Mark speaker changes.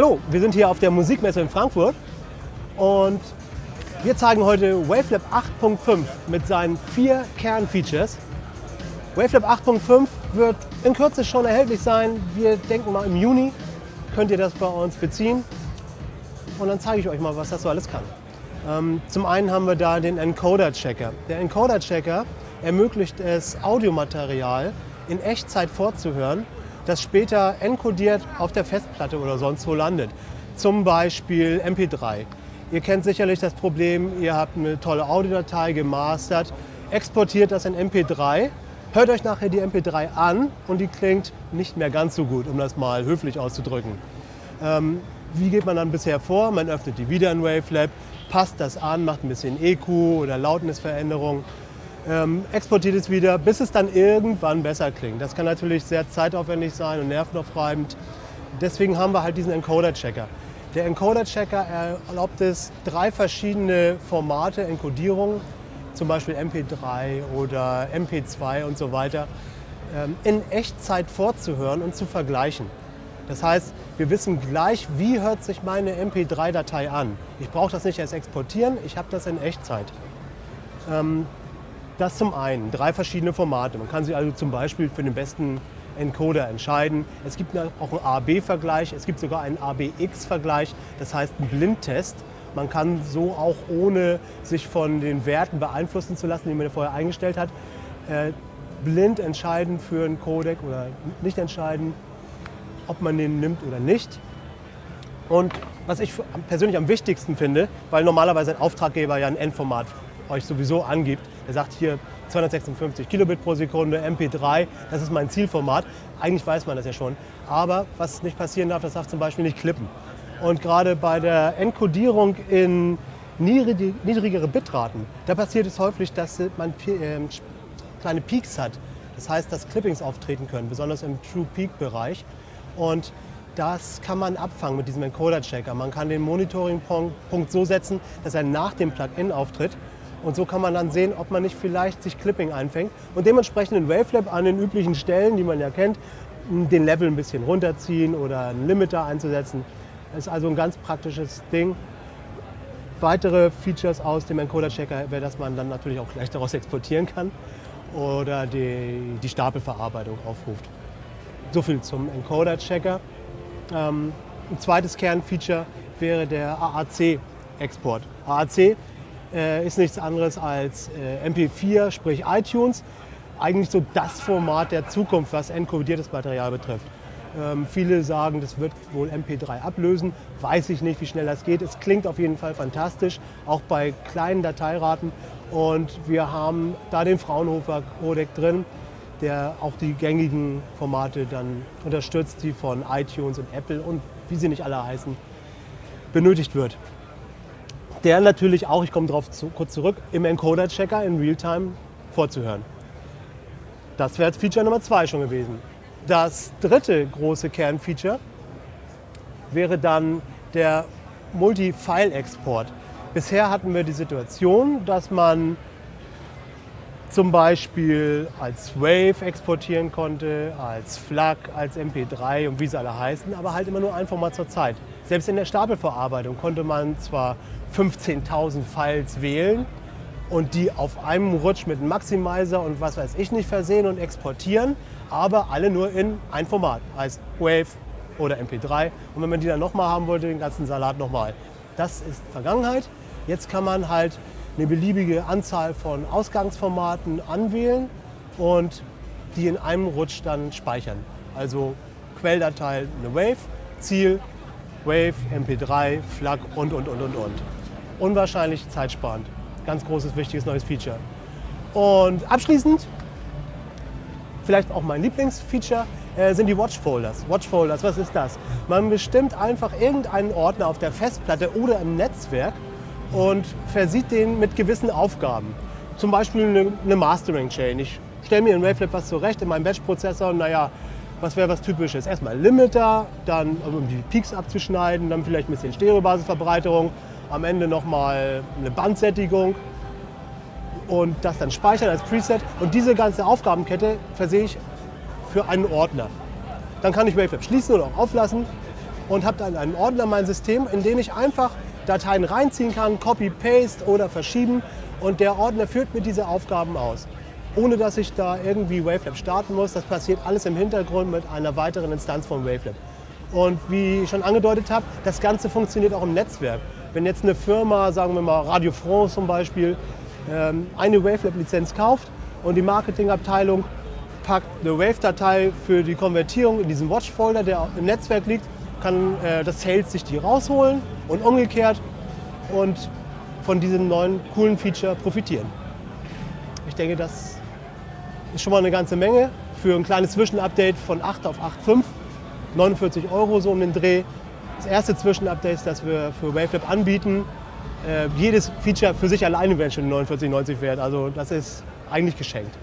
Speaker 1: Hallo, wir sind hier auf der Musikmesse in Frankfurt und wir zeigen heute Wavelab 8.5 mit seinen 4 Kernfeatures. Wavelab 8.5 wird in Kürze schon erhältlich sein. Wir denken mal im Juni könnt ihr das bei uns beziehen und dann zeige ich euch mal, was das so alles kann. Zum einen haben wir da den Encoder-Checker. Der Encoder-Checker ermöglicht es, Audiomaterial in Echtzeit vorzuhören, das später encodiert auf der Festplatte oder sonst wo landet. Zum Beispiel MP3. Ihr kennt sicherlich das Problem, ihr habt eine tolle Audiodatei gemastert, exportiert das in MP3, hört euch nachher die MP3 an und die klingt nicht mehr ganz so gut, um das mal höflich auszudrücken. Wie geht man dann bisher vor? Man öffnet die wieder in Wavelab, passt das an, macht ein bisschen EQ oder Lautnisveränderung, exportiert es wieder, bis es dann irgendwann besser klingt. Das kann natürlich sehr zeitaufwendig sein und nervenaufreibend. Deswegen haben wir halt diesen Encoder-Checker. Der Encoder-Checker erlaubt es, 3 verschiedene Formate, Enkodierungen, zum Beispiel MP3 oder MP2 und so weiter, in Echtzeit vorzuhören und zu vergleichen. Das heißt, wir wissen gleich, wie hört sich meine MP3-Datei an. Ich brauche das nicht erst exportieren, ich habe das in Echtzeit. Das zum einen, 3 verschiedene Formate. Man kann sich also zum Beispiel für den besten Encoder entscheiden. Es gibt auch einen A-B-Vergleich, es gibt sogar einen A-B-X-Vergleich, das heißt einen Blindtest. Man kann so auch, ohne sich von den Werten beeinflussen zu lassen, die man vorher eingestellt hat, blind entscheiden für einen Codec oder nicht entscheiden, ob man den nimmt oder nicht. Und was ich persönlich am wichtigsten finde, weil normalerweise ein Auftraggeber ja ein Endformat euch sowieso angibt, der sagt hier 256 Kilobit pro Sekunde, MP3, das ist mein Zielformat. Eigentlich weiß man das ja schon. Aber was nicht passieren darf, das darf zum Beispiel nicht klippen. Und gerade bei der Enkodierung in niedrigere Bitraten, da passiert es häufig, dass man kleine Peaks hat. Das heißt, dass Clippings auftreten können, besonders im True-Peak-Bereich. Und das kann man abfangen mit diesem Encoder-Checker. Man kann den Monitoring-Punkt so setzen, dass er nach dem Plugin auftritt. Und so kann man dann sehen, ob man nicht vielleicht sich Clipping einfängt. Und dementsprechend in Wavelab an den üblichen Stellen, die man ja kennt, den Level ein bisschen runterziehen oder einen Limiter einzusetzen. Das ist also ein ganz praktisches Ding. Weitere Features aus dem Encoder-Checker wäre, dass man dann natürlich auch gleich daraus exportieren kann oder die Stapelverarbeitung aufruft. So viel zum Encoder-Checker. Ein zweites Kernfeature wäre der AAC-Export. AAC ist nichts anderes als MP4, sprich iTunes. Eigentlich so das Format der Zukunft, was enkodiertes Material betrifft. Viele sagen, das wird wohl MP3 ablösen. Weiß ich nicht, wie schnell das geht. Es klingt auf jeden Fall fantastisch, auch bei kleinen Dateiraten. Und wir haben da den Fraunhofer-Codec drin, der auch die gängigen Formate dann unterstützt, die von iTunes und Apple und wie sie nicht alle heißen, benötigt wird. Der natürlich auch, ich komme darauf kurz zurück, im Encoder-Checker in Realtime vorzuhören. Das wäre Feature Nummer 2 schon gewesen. Das dritte große Kernfeature wäre dann der Multi-File-Export. Bisher hatten wir die Situation, dass man zum Beispiel als Wave exportieren konnte, als FLAC, als MP3 und wie sie alle heißen, aber halt immer nur ein Format zur Zeit. Selbst in der Stapelverarbeitung konnte man zwar 15.000 Files wählen und die auf einem Rutsch mit einem Maximizer und was weiß ich nicht versehen und exportieren, aber alle nur in ein Format, heißt Wave oder MP3. Und wenn man die dann nochmal haben wollte, den ganzen Salat nochmal. Das ist Vergangenheit. Jetzt kann man halt eine beliebige Anzahl von Ausgangsformaten anwählen und die in einem Rutsch dann speichern. Also Quelldatei eine Wave, Ziel Wave, MP3, FLAC und. Unwahrscheinlich zeitsparend. Ganz großes, wichtiges neues Feature. Und abschließend, vielleicht auch mein Lieblingsfeature, sind die Watchfolders. Watchfolders, was ist das? Man bestimmt einfach irgendeinen Ordner auf der Festplatte oder im Netzwerk und versieht den mit gewissen Aufgaben. Zum Beispiel eine Mastering-Chain. Ich stelle mir in Wavelab was zurecht in meinem Batch-Prozessor und naja, was wäre was Typisches? Erstmal Limiter, dann um die Peaks abzuschneiden, dann vielleicht ein bisschen Stereobasisverbreiterung, am Ende nochmal eine Bandsättigung und das dann speichern als Preset. Und diese ganze Aufgabenkette versehe ich für einen Ordner. Dann kann ich Wavelab schließen oder auch auflassen und habe dann einen Ordner, mein System, in den ich einfach Dateien reinziehen kann, Copy, Paste oder verschieben. Und der Ordner führt mir diese Aufgaben aus, ohne dass ich da irgendwie Wavelab starten muss. Das passiert alles im Hintergrund mit einer weiteren Instanz von Wavelab. Und wie ich schon angedeutet habe, das Ganze funktioniert auch im Netzwerk. Wenn jetzt eine Firma, sagen wir mal Radio France zum Beispiel, eine Wavelab-Lizenz kauft und die Marketingabteilung packt eine Wave-Datei für die Konvertierung in diesen Watch-Folder, der im Netzwerk liegt, kann das Sales sich die rausholen und umgekehrt und von diesem neuen coolen Feature profitieren. Ich denke, das ist schon mal eine ganze Menge für ein kleines Zwischenupdate von 8 auf 8.5, 49 € so um den Dreh. Das erste Zwischenupdate, das wir für Wavelab anbieten. Jedes Feature für sich alleine wäre schon 49,90 wert, also das ist eigentlich geschenkt.